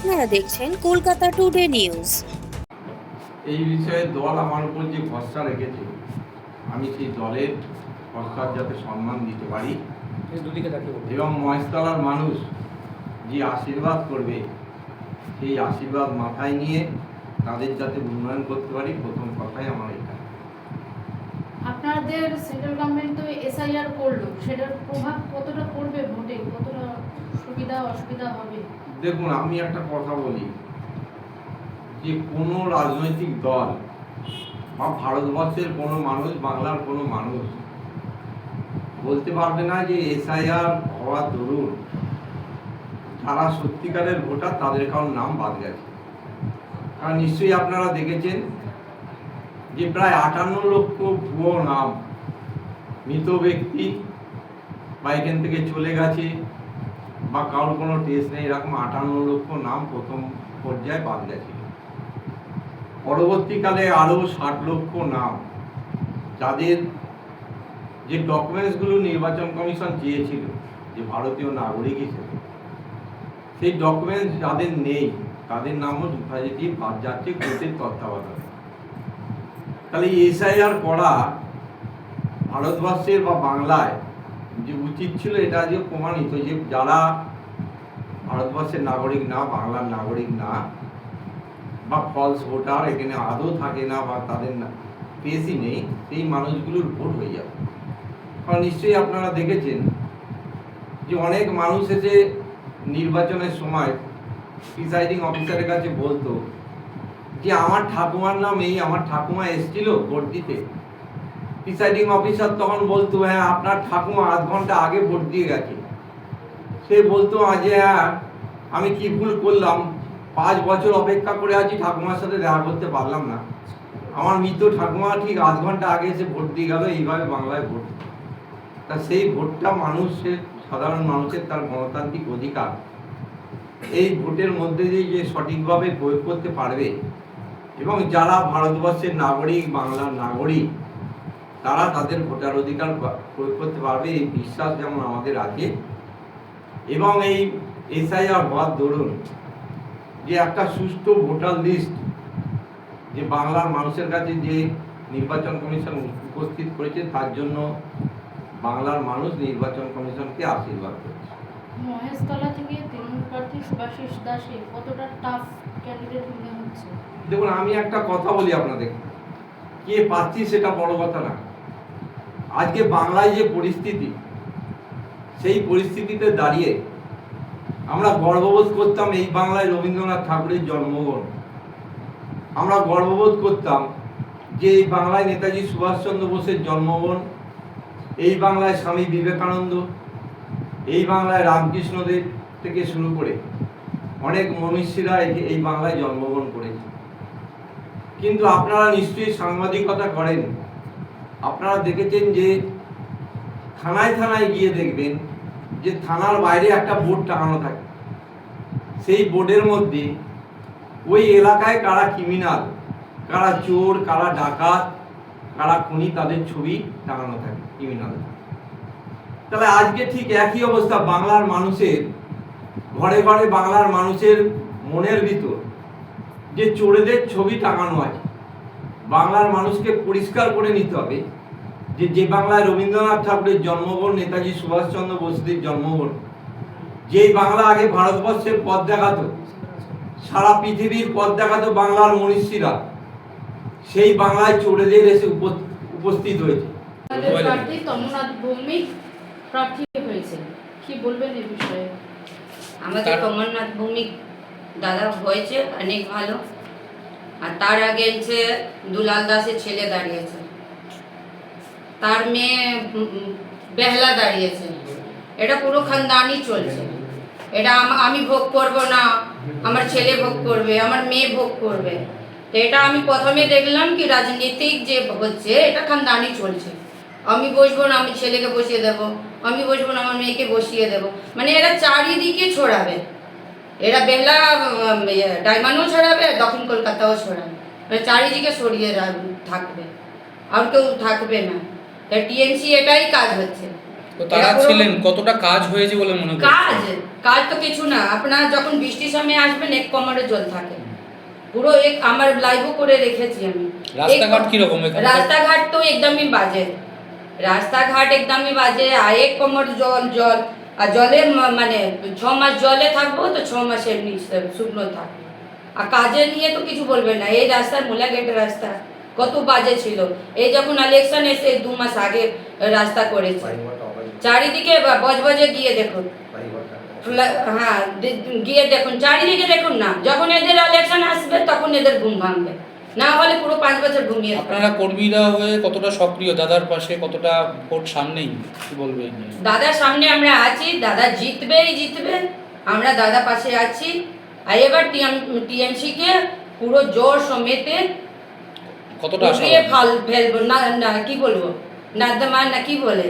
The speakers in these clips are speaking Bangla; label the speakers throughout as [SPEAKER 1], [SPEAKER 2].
[SPEAKER 1] আপনারা দেখছেন কলকাতা টুডে নিউজ।
[SPEAKER 2] এই বিষয়ে দল আমার উপর যে ভরসা রেখেছে, আমি সেই দলের ভরসার যাতে সম্মান দিতে পারি এবং মহেশতলার মানুষ যে আশীর্বাদ করবে সেই আশীর্বাদ মাথায় নিয়ে তাদের যাতে উন্নয়ন করতে পারি, প্রথম কথাই আমার এটা।
[SPEAKER 3] আপনাদের সেন্ট্রাল গভর্নমেন্ট তো এসআইআর করলো, সেটার প্রভাব কতটা পড়বে ভোটে, কতটা সুবিধা অসুবিধা হবে?
[SPEAKER 2] দেখুন, আমি একটা কথা বলি যে কোনো রাজনৈতিক দল বা ভারতবর্ষের কোনো মানুষ, বাংলার কোনো মানুষ বলতে পারবে না যে এসআইআর হওয়ার দরুন যারা সত্যিকারের ভোটার তাদের কারোর নাম বাদ গেছে। কারণ নিশ্চয়ই আপনারা দেখেছেন যে প্রায় 58 লক্ষ ভুয়ো নাম, মৃত ব্যক্তি বা এখান থেকে চলে গেছে বা কারোর কোনো টেস্ট নেই, এরকম 58 লক্ষ নাম প্রথম পর্যায়ে বাদ গেছে। পরবর্তীকালে আরও 60 লক্ষ নাম যাদের যে ডকুমেন্টসগুলো নির্বাচন কমিশন চেয়েছিল যে ভারতীয় নাগরিক হিসেবে, সেই ডকুমেন্টস যাদের নেই তাদের নামও যথারীতি বাদ যাচ্ছে কোর্টের তত্ত্বাবধানে। তাহলে এসআইআর করা ভারতবর্ষের বা বাংলায় যে উচিত ছিল, এটা যে প্রমাণিত যে যারা ভারতবর্ষের নাগরিক না, বাংলার নাগরিক না বা ফলস ভোটার এখানে আদৌ থাকে না বা তাদের পেশই নেই, সেই মানুষগুলোর ভোট হয়ে যাবে। কারণ নিশ্চয়ই আপনারা দেখেছেন যে অনেক মানুষ এসে নির্বাচনের সময় প্রিসাইডিং অফিসারের কাছে বলতো যে আমার ঠাকুমার নাম এই, আমার ঠাকুমা এসেছিল ভোট দিতে। প্রিসাইডিং অফিসার তখন বলতো হ্যাঁ আপনার ঠাকুমা আধ ঘন্টা আগে ভোট দিয়ে গেছে। সে বলতো যে হ্যাঁ আমি কি ভুল করলাম, 5 বছর অপেক্ষা করে আছি, ঠাকুমার সাথে দেখা করতে পারলাম না, আমার মৃত ঠাকুমা ঠিক আধ ঘন্টা আগে এসে ভোট দিয়ে গেল। এইভাবে বাংলায় ভোট, তা সেই ভোটটা মানুষের, সাধারণ মানুষের তার গণতান্ত্রিক অধিকার, এই ভোটের মধ্যে দিয়ে যে সঠিকভাবে প্রয়োগ করতে পারবে এবং যারা ভারতবর্ষের নাগরিক, বাংলার নাগরিক, তারা তাদের ভোটার অধিকার প্রয়োগ করতে পারবে, এই বিশ্বাস যেমন আমাদের আছে। এবং এই এসআইআর হওয়ার দরুন যে একটা সুষ্ঠু ভোটার লিস্ট যে বাংলার মানুষের কাছে যে নির্বাচন কমিশন উপস্থিত করেছে, তার জন্য বাংলার মানুষ নির্বাচন কমিশনকে আশীর্বাদ করেছে।
[SPEAKER 3] মহেশতলা থেকে তৃণমূল প্রার্থী সুভাষিস দাসে কতটা টাফ ক্যান্ডিডেট মনে হচ্ছে?
[SPEAKER 2] দেখুন, আমি একটা কথা বলি আপনাদের, কে পাচ্ছি সেটা বড় কথা না। আজকে বাংলায় যে পরিস্থিতি, সেই পরিস্থিতিতে দাঁড়িয়ে আমরা গর্ববোধ করতাম এই বাংলায় রবীন্দ্রনাথ ঠাকুরের জন্মগ্রহণ, আমরা গর্ববোধ করতাম যে এই বাংলায় নেতাজি সুভাষচন্দ্র বোসের জন্মগ্রহণ, এই বাংলায় স্বামী বিবেকানন্দ, এই বাংলায় রামকৃষ্ণদেব থেকে শুরু করে অনেক মনীষীরা এই বাংলায় জন্মগ্রহণ করেছে। কিন্তু আপনারা নিশ্চয়ই সাংবাদিকতা করেন, আপনারা দেখেছেন যে থানায় থানায় গিয়ে দেখবেন যে থানার বাইরে একটা বোর্ড টাঙানো থাকে, সেই বোর্ডের মধ্যে ওই এলাকায় কারা ক্রিমিনাল, কারা চোর, কারা ডাকাত, কারা খুনি, তাদের ছবি টাঙানো থাকে, ক্রিমিনাল। তাহলে আজকে ঠিক একই অবস্থা বাংলার মানুষের ঘরে ঘরে, বাংলার মানুষের মনের ভিতর যে চোরেদের ছবি টাঙানো আছে। বাংলার মানুষকে পরিষ্কার করে নিতে হবে যে যে বাংলায় রবীন্দ্রনাথ ঠাকুরের জন্মগ্রহণ, নেতাজি সুভাষচন্দ্র বোসদের জন্মগ্রহণ, যেই বাংলা আগে ভারতবর্ষের পথ দেখাতো, সারা পৃথিবীর পথ দেখাতো বাংলার মনীষীরা, সেই বাংলায় চোরেদের এসে উপস্থিত হয়েছে।
[SPEAKER 3] প্রার্থী তমোনাথ ভৌমিক প্রার্থী হয়েছে, কি বলবেন এই বিষয়ে?
[SPEAKER 4] আমাদের তমোনাথ ভৌমিক দাদা হয়েছে অনেক ভালো। আর তার আগে যে দুলাল দাসের ছেলে দাঁড়িয়েছে, তার মেয়ে বেহলা দাঁড়িয়েছে। এটা পুরো খানদানি চলছে। এটা আমি ভোগ করব না, আমার ছেলে ভোগ করবে, আমার মেয়ে ভোগ করবে। তো এটা আমি প্রথমে দেখলাম কি রাজনীতিক যে হচ্ছে, এটা খানদানি চলছে। আমি বসবো না, আমি ছেলেকে বসিয়ে দেব, আমি বসবো না, আমার মেয়েকে বসিয়ে দেব। মানে এরা চারিদিকে ছড়াবে। এরা বেহলা ডায়মন্ডও ছড়াবে, দক্ষিণ কলকাতাও ছড়াবে, চারিদিকে ছড়িয়ে থাকবে, আর কেউ থাকবে না। টিএমসি এটাই কাজ হচ্ছে।
[SPEAKER 5] তো তারা
[SPEAKER 4] এরা পুরো-
[SPEAKER 5] ছিলেন, কতটা কাজ হয়েছে বলে মনে করছেন?
[SPEAKER 4] কাজ তো কিছু না, আপনার যখন বৃষ্টির সময় আসবেন এক কোমরে জল থাকে পুরো। আমার লাইভও করে রেখেছি আমি।
[SPEAKER 5] রাস্তাঘাট কিরকম এখানে?
[SPEAKER 4] রাস্তাঘাট তো একদমই বাজে, রাস্তাঘাট একদমই বাজে। আর এক কোমর জল আর জলের মানে 6 মাস জলে থাকবো তো 6 মাস এমনি শুকনো থাকবো। আর কাজে নিয়ে তো কিছু বলবেন না, এই রাস্তার মোলা গেটের রাস্তা কত বাজে ছিল। এই যখন ইলেকশন এসে 2 মাস আগে রাস্তা করেছে, চারিদিকে বজবজে গিয়ে দেখুন, হ্যাঁ গিয়ে দেখুন চারিদিকে দেখুন না। যখন এদের ইলেকশন আসবে তখন এদের ঘুম ভাঙবে, না হলে পুরো 5 বছর ঘুমিয়ে থাকবে।
[SPEAKER 5] আপনারা কর্মীরা হয়ে কতটা সক্রিয়, দাদার পাশে কতটা ভোট সামনেই, কি বলবেন?
[SPEAKER 4] দাদার সামনে আমরা আছি, দাদা জিতবেই জিতবে, আমরা দাদা পাশে আছি। আর এবার টিএমসি কে পুরো জোর সমেতে
[SPEAKER 5] কতটা আশা?
[SPEAKER 4] উড়িয়ে ফেলবো না কি বলবো, নাদমান না কি বলে,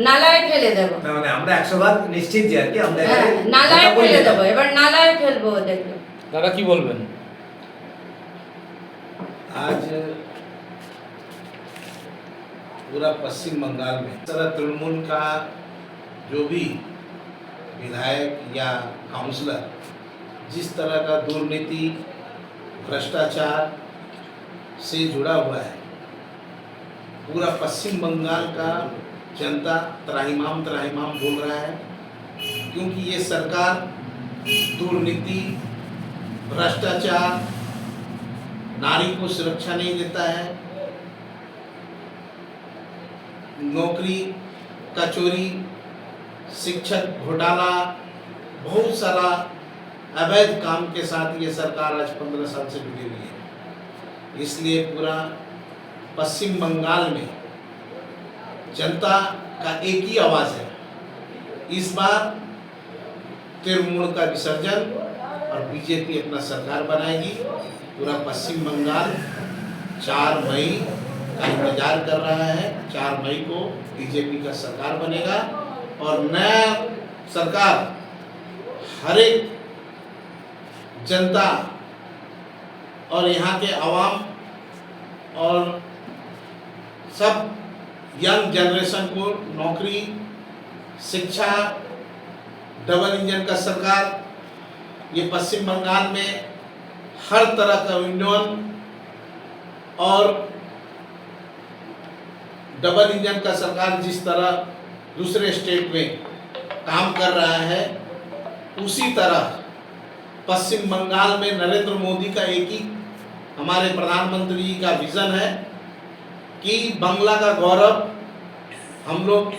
[SPEAKER 4] নালায় ফেলে দেবো।
[SPEAKER 6] না মানে আমরা 100% নিশ্চিত যে আর কি আমরা
[SPEAKER 4] হ্যাঁ, নালায় ফেলে দেবো, এবার নালায় ফেলবো ওদেরকে।
[SPEAKER 5] দাদা কি বলবেন?
[SPEAKER 7] आज पूरा पश्चिम बंगाल में इस तरह तृणमूल का जो भी विधायक या काउंसलर जिस तरह का दुर्नीति भ्रष्टाचार से जुड़ा हुआ है, पूरा पश्चिम बंगाल का जनता त्राहिमाम बोल रहा है, क्योंकि ये सरकार दुर्नीति भ्रष्टाचार, नारी को सुरक्षा नहीं देता है, नौकरी का चोरी, शिक्षक घोटाला, बहुत सारा अवैध काम के साथ ये सरकार आज 15 साल से जुड़ी हुई है। इसलिए पूरा पश्चिम बंगाल में जनता का एक ही आवाज़ है, इस बार तृणमूल का विसर्जन और बीजेपी अपना सरकार बनाएगी। पूरा पश्चिम बंगाल 4 मई का इंतजार कर रहा है। 4 मई को बीजेपी का सरकार बनेगा और नया सरकार हर एक जनता और यहाँ के आवाम और सब यंग जनरेशन को नौकरी, शिक्षा, डबल इंजन का सरकार। ये पश्चिम बंगाल में हर तरह का यूनियन और डबल इंजन का सरकार जिस तरह दूसरे स्टेट में काम कर रहा है, उसी तरह पश्चिम बंगाल में नरेंद्र मोदी का एक ही हमारे प्रधानमंत्री जी का विजन है कि बंगला का गौरव हम लोग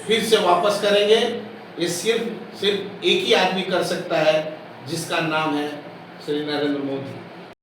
[SPEAKER 7] फिर से वापस करेंगे। ये सिर्फ एक ही आदमी कर सकता है, जिसका नाम है श्री नरेंद्र मोदी।